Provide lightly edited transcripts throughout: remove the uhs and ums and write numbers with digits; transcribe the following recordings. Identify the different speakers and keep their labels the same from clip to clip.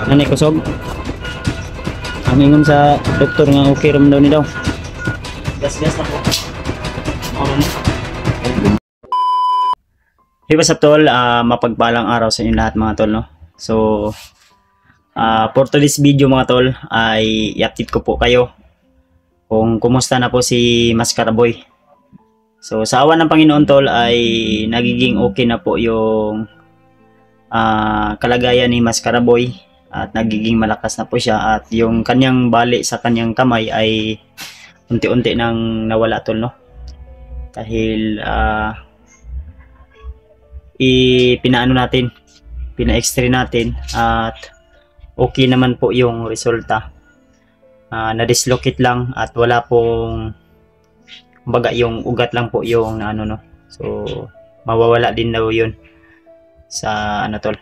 Speaker 1: Ano kusog? Ang ingon sa doktor nga okay ram daw ni daw. Gas-gas na po. Hey, what's up tol? Mapagpalang araw sa inyo lahat mga tol, no? So, for today's video mga tol, ay i-update ko po kayo kung kumusta na po si Mascaraboy. So, sa awa ng Panginoon tol ay nagiging okay na po yung kalagayan ni Mascaraboy at nagiging malakas na po siya at yung kanyang bali sa kanyang kamay ay unti-unti nang nawala tol, no? Dahil pinaano natin, pina-x-ray natin at okay naman po yung resulta. Na-dislocate lang at wala pong, kumbaga yung ugat lang po yung ano, no. So mawawala din daw yun sa ano tol.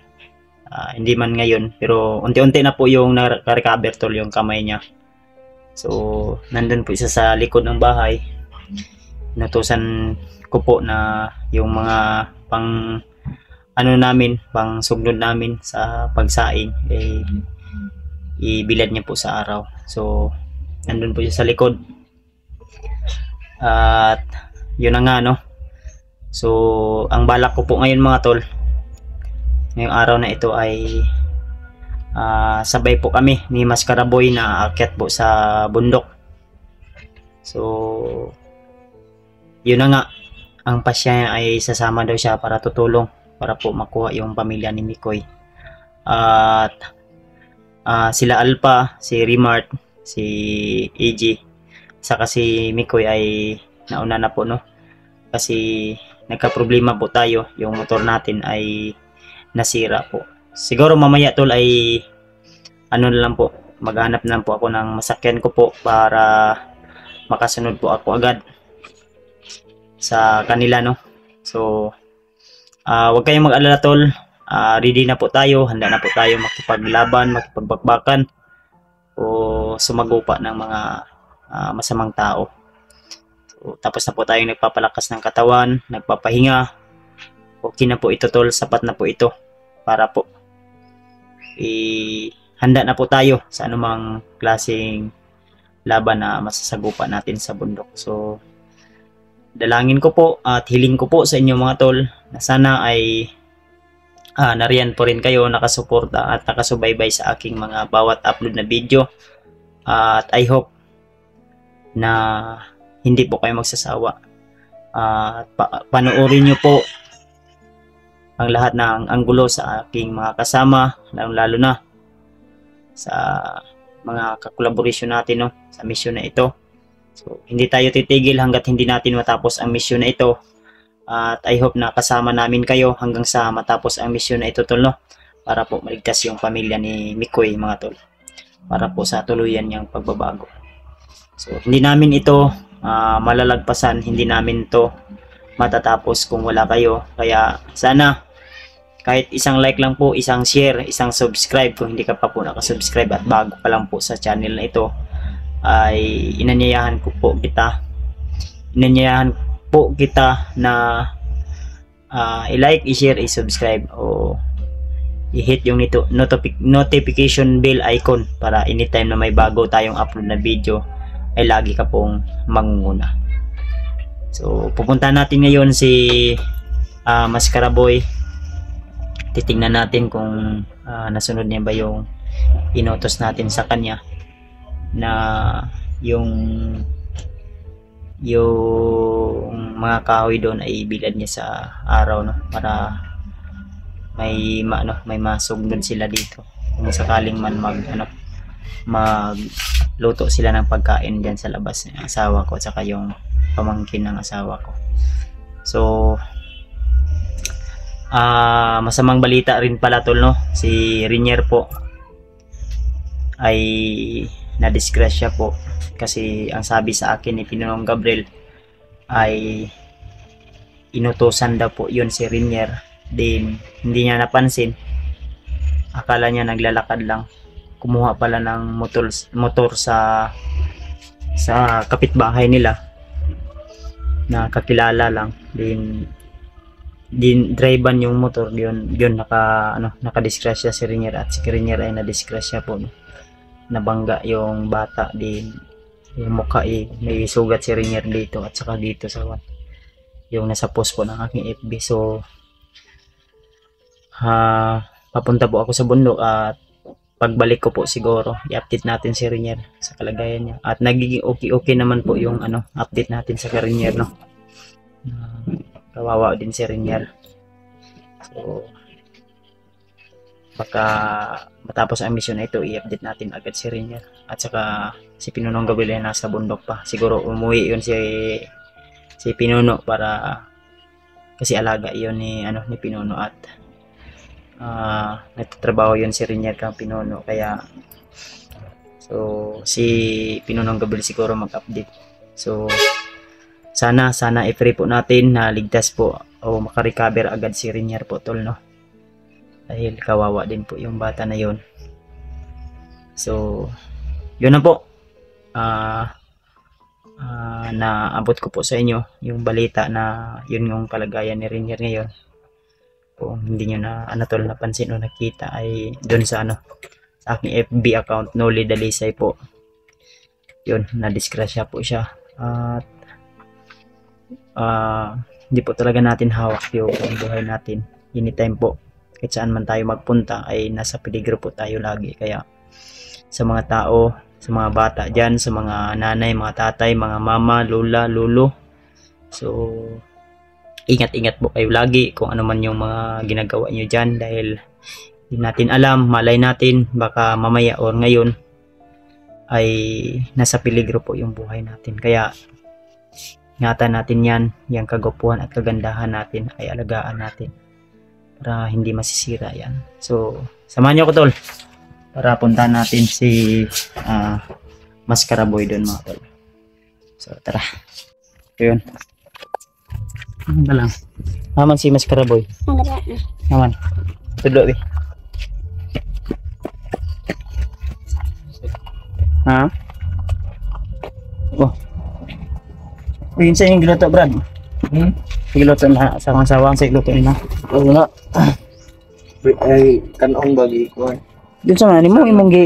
Speaker 1: Hindi man ngayon pero unti-unti na po yung na-recover tol yung kamay niya. So nandun po isa sa likod ng bahay. Inutusan ko po na yung mga pang ano namin, pang sugnod namin sa pagsaing ibilad niya po sa araw. So nandun po siya sa likod at yun na nga, no. So ang balak ko po ngayon mga tol, ngayong araw na ito ay sabay po kami ni Mascaraboy na aakyat po sa bundok. So yun na nga, ang pasya ay sasama daw siya para tutulong para po makuha yung pamilya ni Mikoy. At sila Alpha, si Remart, si AG, saka si Mikoy ay nauna na po, no? Kasi nagka-problema po tayo, yung motor natin ay nasira po. Siguro mamaya tol ay ano na lang po, maghanap na lang po ako ng masakyan ko po para makasunod po ako agad sa kanila, no. So wag kayong mag-alala tol, ready na po tayo, handa na po tayo makipaglaban, makipagbakbakan o sumagupa ng mga masamang tao. So tapos na po tayong nagpapalakas ng katawan, nagpapahinga. Okay na po ito tol, sapat na po ito para po handa na po tayo sa anumang klaseng laban na masasagupa natin sa bundok. So dalangin ko po at hiling ko po sa inyo mga tol na sana ay nariyan po rin kayo, nakasuporta at nakasubaybay sa aking mga bawat upload na video. At I hope na hindi po kayo magsasawa. Panoorin nyo po ang lahat ng anggulo sa aking mga kasama, lalo na sa mga kakolaborasyon natin, no, sa mission na ito. So hindi tayo titigil hanggat hindi natin matapos ang mission na ito. At I hope na kasama namin kayo hanggang sa matapos ang mission na ito tol, no, para po maligtas yung pamilya ni Mikoy mga tol, para po sa tuluyan niyang pagbabago. So hindi namin ito malalagpasan, hindi namin ito matatapos kung wala kayo. Kaya sana kahit isang like lang po, isang share, isang subscribe kung hindi ka pa po nakasubscribe at bago pa lang po sa channel na ito, ay inanyayahan po kita na i-like, i-share, i-subscribe o i-hit yung notification bell icon para anytime na may bago tayong upload na video ay lagi ka pong mangunguna. So pupunta natin ngayon si Mascaraboy. Titingnan natin kung nasunod niya ba yung inutos natin sa kanya na yung mga kahoy doon ay bilad niya sa araw, no, para may masugnod sila dito kung sakaling man magluto sila ng pagkain diyan sa labas ng asawa ko at saka yung pamangkin ng asawa ko. So masamang balita rin pala tol, no, si Rinier po ay nadisgrasya po kasi ang sabi sa akin ni Pinong Gabriel ay inutusan daw po yun si Rinier, din hindi niya napansin, akala niya naglalakad lang, kumuha pala ng motor sa kapitbahay nila na kakilala lang, din din drivean yung motor yun nakadisgrasya si Renier at si Renier ay nadisgrasya po, no? Nabangga yung bata din yung mukha may sugat si Renier dito at saka dito sa yung nasa post po ng aking FB. So papunta po ako sa bundok at pagbalik ko po siguro i-update natin si Renier sa kalagayan niya at nagiging okay naman po yung update natin sa Renier, no? Kawawa din si Renier. So baka matapos ang mission na ito i-update natin agad si Renier at saka si Pinunong Gabriel ay nasa bundok pa, siguro umuwi yun si Pinuno para kasi alaga yun ni Pinuno at nagtatrabaho yun si Renier kang Pinuno, kaya so si Pinunong Gabriel siguro mag-update. So sana i-free po natin na ligtas po o makarecover agad si Renier po, tol, no? Dahil kawawa din po yung bata na yun. So yun na po, naabot ko po sa inyo yung balita na yun yung kalagayan ni Renier ngayon. Kung hindi nyo tol napansin o nakita ay dun sa sa aking FB account Noli Dalisay po, yun nadisgrasya po siya at hindi po talaga natin hawak yung buhay natin. Anytime po kahit saan man tayo magpunta ay nasa peligro po tayo lagi, kaya sa mga tao, sa mga bata dyan, sa mga nanay, mga tatay, mga mama, lola, lolo, so ingat-ingat po kayo lagi kung ano man yung mga ginagawa nyo dyan, dahil hindi natin alam, malay natin baka mamaya or ngayon ay nasa peligro po yung buhay natin. Kaya ingatan natin yung kagwapuhan at kagandahan natin ay alagaan natin para hindi masisira yan. So samahan nyo ko, tol, para puntahan natin si Mascara Boy doon, mga tol. So tara, yun. Ano lang? Naman si Mascara Boy. Naman. Tudlo, eh. Ha? Oh. Yun sa yung giluto, Brad. Giluto na sa mga sawang sa giluto nila.
Speaker 2: Oo na. Ay, kanong bagi ko.
Speaker 1: Dun sa mga mo, imong gi...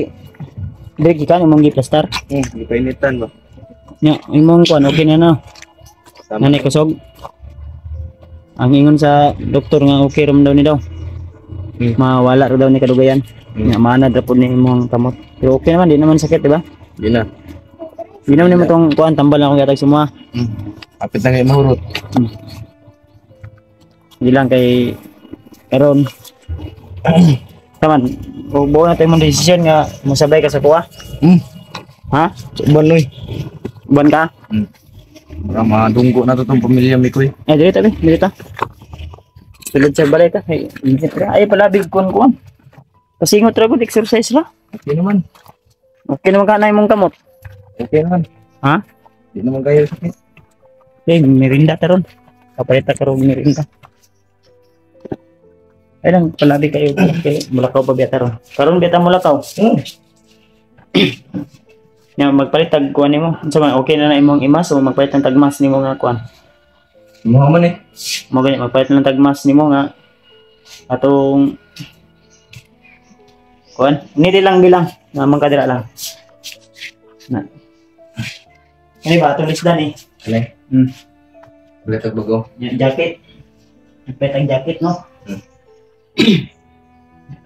Speaker 1: Direk ka, imong gi plaster.
Speaker 2: Hindi pa initan ba?
Speaker 1: Nya, imong kuan, okay na na. Nanay kusog. Ang ingon sa doktor nga okay ram daw ni daw. Mawala ra daw ni kadugayan. Nga manad ra pud ni imong kamot. Pero okay naman, di naman sakit, di ba?
Speaker 2: Di na.
Speaker 1: Di naman tong kuan tambal na akong gatag semua.
Speaker 2: Apit na kay mahurot.
Speaker 1: Di lang kay karon. Taman, buo na tayo mong desisyon nga masabay ka sa kuha. Ha?
Speaker 2: Banoy.
Speaker 1: Buwan ka?
Speaker 2: Para madunggo na to tong pamilya mi ko eh.
Speaker 1: Dito. Sulod sa balita. Ay pala big kuan. Pasingot ra gud exercise ra.
Speaker 2: Okay naman.
Speaker 1: Okay naman ka na imong kamot.
Speaker 2: Okay naman.
Speaker 1: Ha?
Speaker 2: Di naman kayo sakit.
Speaker 1: Merinda taron. Kapalita ka ron merinda. Ay lang, palabi kayo. Okay, mulakaw pa biya taron. Karon biya ta mulakaw. Nya magpalit tag kuan nimo. Unsa man okay na imong imas o magpalit ng tagmas nimo nga kuan?
Speaker 2: Mo man eh.
Speaker 1: Mo gani magpalit ng tagmas nimo nga atong kuan. Ni lang bilang. Namang kadira lang. Na. Ini ba atong lisdan eh?
Speaker 2: Alay. Ulit ang bago.
Speaker 1: Jacket. Magpalit ang jacket, no?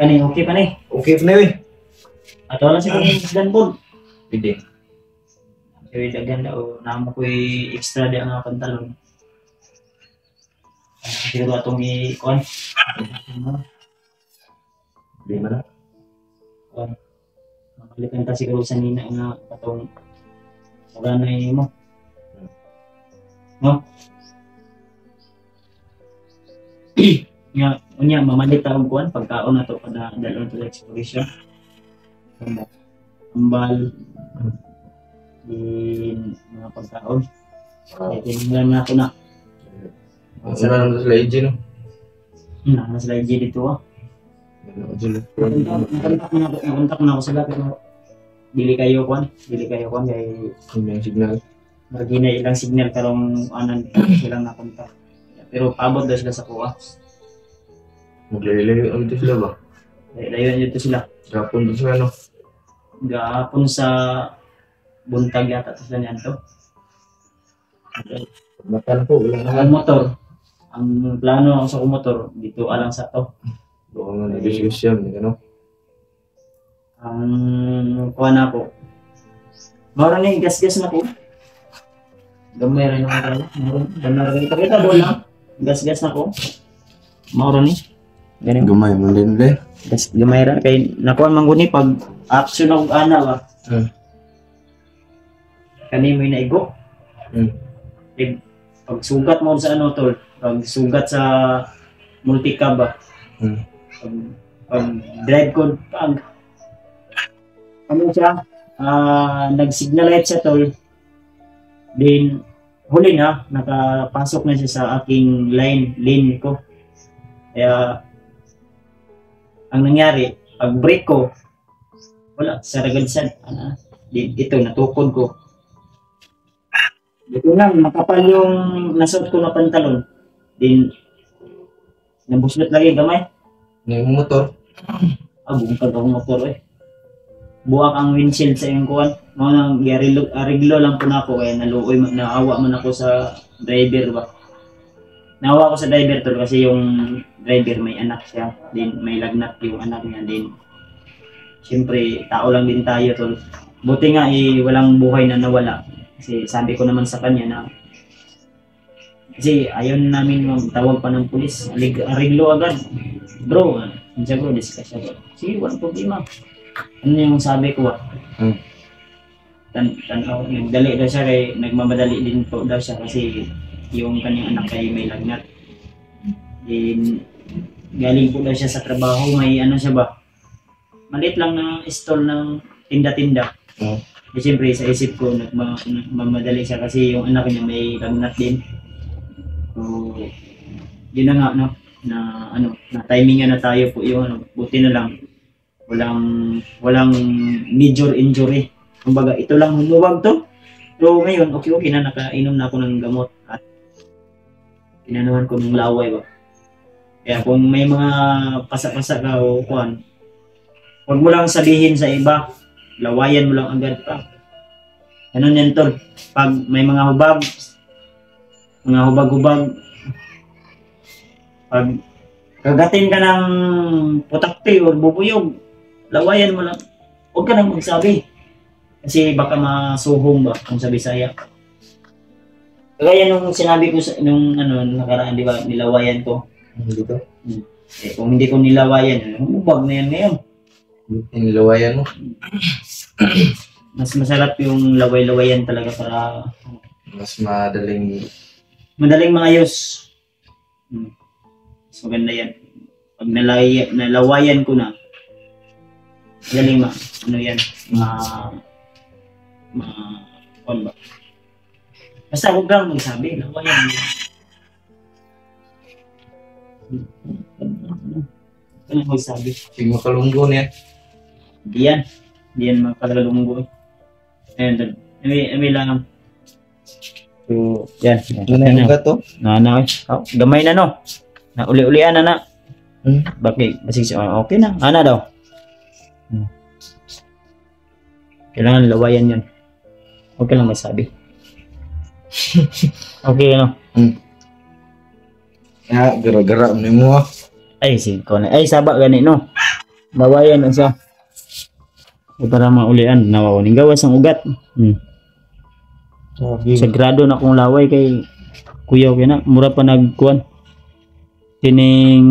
Speaker 1: Kani okay pa ni?
Speaker 2: Okay pa na eh.
Speaker 1: Ato lang siguro yung lisdan po.
Speaker 2: Pwede.
Speaker 1: Kaya ganda o namo ko'y extra di ang pantalon. Siguro atong i-kuan.
Speaker 2: Di man na.
Speaker 1: Kuan. Makalitan ta siguro sa nina nga atong maganay mo. No? Unya mamalit ta og kuan pagkaon nato kada dalon to exploration. Ambal din mga pagkaon. Tingnan na ako na.
Speaker 2: Ano na naman sila AJ no?
Speaker 1: Na sila AJ dito ah. Nakontak na ako sila pero dili kayo kwan kay
Speaker 2: yung signal.
Speaker 1: margi na ilang signal karong anan silang nakontak. pero paabot daw sila sa kuha.
Speaker 2: Maglayo-layo ang ito sila ba?
Speaker 1: Layuan dito sila.
Speaker 2: Gapon doon sa ano?
Speaker 1: Gahapon sa buntag yata to sila niyan to.
Speaker 2: Matan po, wala
Speaker 1: Ang motor, ang plano sa motor dito alang sa to.
Speaker 2: doon nga nag-discussion, ano?
Speaker 1: Ang kuha na ko. Mara ni gas-gas na ko. Gamay rin naman tayo. Gamay rin. Pakita doon lang. Gas-gas na ko. Mara ni. Ganun.
Speaker 2: Gamay mo din din.
Speaker 1: Gas, gamay rin. Kaya nakuha mangguni pag action na kong ana ba. Kani mo yung naigo. Eh, pag sugat mo sa ano tol. Pag sugat sa multicab ba. Pag drive ko pag ano siya, nag-signal light siya tol. Then huli na, nakapasok na siya sa aking lane ko. Kaya ang nangyari, pag brake ko, wala, sa ragadsan. Ito, natukod ko. Ito lang, makapal yung nasuot ko na pantalon. Then, nabuslot lagi gamay.
Speaker 2: Yung motor?
Speaker 1: Bungkag akong motor eh. Buwak ang windshield sa iyong kuwan. Mga ariglo lang po na ako kaya naawa man ako sa driver ba. Naawa ako sa driver tol kasi yung driver may anak siya. Then may lagnat yung anak niya. Then siyempre tao lang din tayo tol. Buti nga walang buhay na nawala. Kasi sabi ko naman sa kanya na kasi ayaw namin magtawag pa ng pulis. Ariglo agad. Bro, siya bro, discuss siya bro. Sige, walang problema. Ano yung sabi ko nagdali daw siya kay nagmamadali din po daw siya kasi yung kanyang anak ay may lagnat. Then galing po daw siya sa trabaho, may ano siya ba? Maliit lang na stall ng tinda-tinda. Siyempre sa isip ko nagmamadali siya kasi yung anak niya may lagnat din. So yun na nga no na timingan na tayo po yung buti na lang walang major injury. Kumbaga ito lang humuwag to. So ngayon okay na nakainom na ako ng gamot at inanuhan ko ng laway ba. Kaya kung may mga pasa-pasa ka o kuan, huwag mo lang sabihin sa iba, lawayan mo lang agad pa. Ano yan tol? Pag may mga hubag-hubag, pag kagatin ka ng putakti o bubuyog, lawayan mo lang. Huwag ka nang magsabi. Kasi baka masuhong ba kung sa Bisaya. Kaya nung sinabi ko nung nakaraan, di ba, nilawayan ko.
Speaker 2: Dito?
Speaker 1: Eh, kung hindi ko nilawayan, humubag na yan ngayon.
Speaker 2: Nilawayan mo?
Speaker 1: Mas masarap yung laway-lawayan talaga para
Speaker 2: mas madaling
Speaker 1: maayos. Mas maganda yan. Pag nalawayan ko na, galing ba? Basta huwag kang magsabi, lawayan mo. Ano magsabi?
Speaker 2: Sige makalunggo niya.
Speaker 1: Diyan makakalunggo. Ayan, may lang. So, yan.
Speaker 2: Ito na yung gato?
Speaker 1: Gamay na no. Na uli-ulian na. Bakit? Okay na. Ana daw. Kailangan lawayan yun. Okay lang masabi. Okay no.
Speaker 2: Gara-gara mo
Speaker 1: Ay, saba gani no. Lawayan na siya. Para maulian. Nawawaning gawas ang ugat. Sagrado na kong laway kay kuyaw kaya na. Mura pa nagkuhan. Tining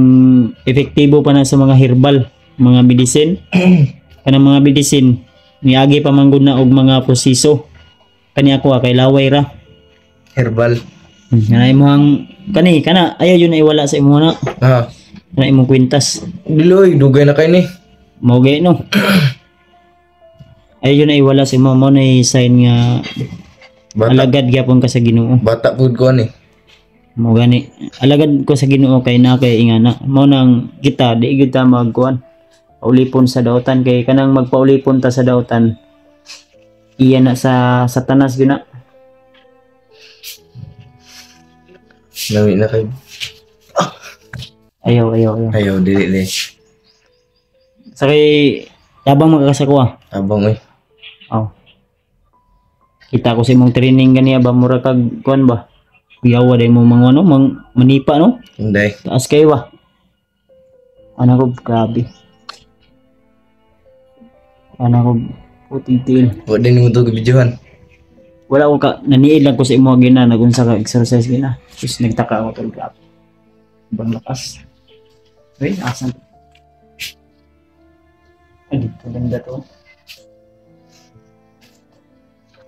Speaker 1: epektibo pa na sa mga herbal. Mga medicine. Kanang mga medicine. Niagi pa manggod na og mga posiso. Kani ako kay laway ra.
Speaker 2: Herbal.
Speaker 1: Kanay mo ang kana ayaw yun na iwala sa imo na. Kanay imong kwintas.
Speaker 2: Diloy, dugay na kay ni.
Speaker 1: Mogay no. Ayaw yun na iwala sa imo mo na sign nga alagad gyapon ka sa Ginoo.
Speaker 2: Bata pud ko ni.
Speaker 1: Mo gani. Alagad ko sa Ginoo kay na kay ingana. Mo nang kita di gyud ta magkuan. Paulipon sa dautan kay kanang magpaulipon ta sa dautan. Iya na sa Satanas gyud na.
Speaker 2: Lawi na kay
Speaker 1: Ayaw.
Speaker 2: Ayaw, dili.
Speaker 1: Sakay, yabang magkakasakuha.
Speaker 2: Abang eh.
Speaker 1: Oh. Kita ko sa imong training ganiya ba mura kag kuan ba? Kuyawa day mo mga ano, manipa no?
Speaker 2: Hindi.
Speaker 1: Taas kayo ba? Ano ko grabe. Ano ko puting-til.
Speaker 2: Huwag din mo ito gabidyohan.
Speaker 1: Wala ko naniid lang ko sa imo gina nagunsa ka exercise gina. Tapos nagtaka ako tol grabe. Ibang lakas. Wait, asan? Ay, dito ganda to.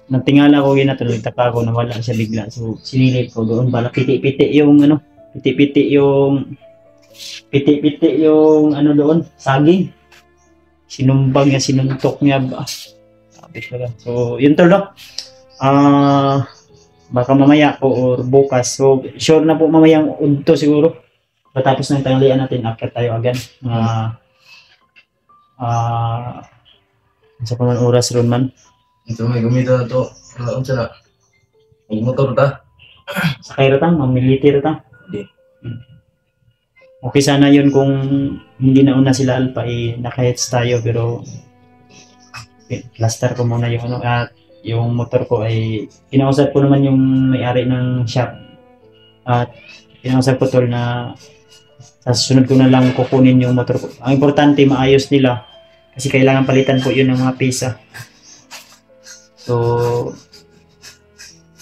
Speaker 1: Nagtingala ko gina tol, nagtaka ako na wala siya bigla. So sinilip ko doon bala piti-piti yung ano, piti-piti yung ano doon, saging. Sinumbag niya, sinuntok niya ba. Sabi ko lang. So yun tol no. Baka mamaya po or bukas. So sure na po mamayang udto siguro. Patapos ng tanghalian natin, akit tayo agad. Sa paman oras ron man.
Speaker 2: Ito may gumito na ito. Ano sa na? May motor ta.
Speaker 1: Sakay ratang, mamiliti ratang.
Speaker 2: Hindi.
Speaker 1: Okay sana yun kung hindi na una sila Alpha, naka-hits tayo pero plaster ko muna yung ano at yung motor ko ay kinausap ko naman yung may-ari ng shop at kinausap ko tol na sa susunod ko na lang kukunin yung motor ko. Ang importante maayos nila kasi kailangan palitan po yun ng mga pisa. So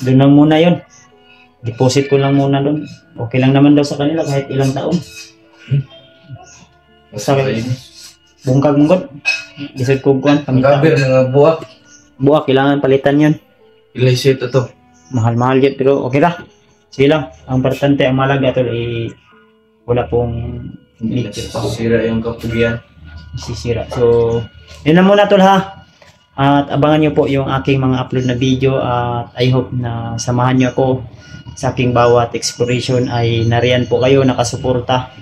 Speaker 1: doon lang muna yun. Deposit ko lang muna doon. Okay lang naman daw sa kanila kahit ilang taon. Basta bungkag mong lisod ko kuhan.
Speaker 2: Pangkabir ng buwak.
Speaker 1: Buwak, kailangan palitan yun.
Speaker 2: Ilay ito to.
Speaker 1: Mahal-mahal yun pero okay lang. Sige lang. Ang importante, ang malaga tol wala pong
Speaker 2: Sira yung kapugian.
Speaker 1: sisira. So, yun na muna tol ha. At abangan nyo po yung aking mga upload na video at I hope na samahan nyo ako sa aking bawat exploration ay nariyan po kayo nakasuporta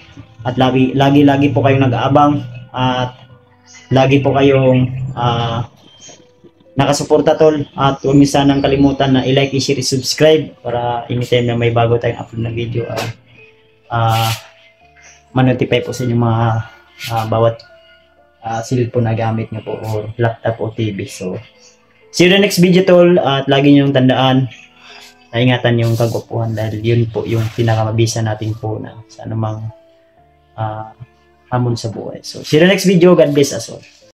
Speaker 1: at lagi po kayong nag-aabang at lagi po kayong nakasuporta tol at huwag niyo sanang kalimutan na i-like, i-share, i-subscribe para anytime na may bago tayong upload na video ay ma-notify po sa inyong mga bawat cellphone na gamit nyo po or laptop o TV. So, see you in the next video tol at lagi nyo tandaan na ingatan yung kagwapuhan dahil yun po yung pinakamabisa natin po na sa anumang hamon sa buhay. So, see you in the next video. God bless us all.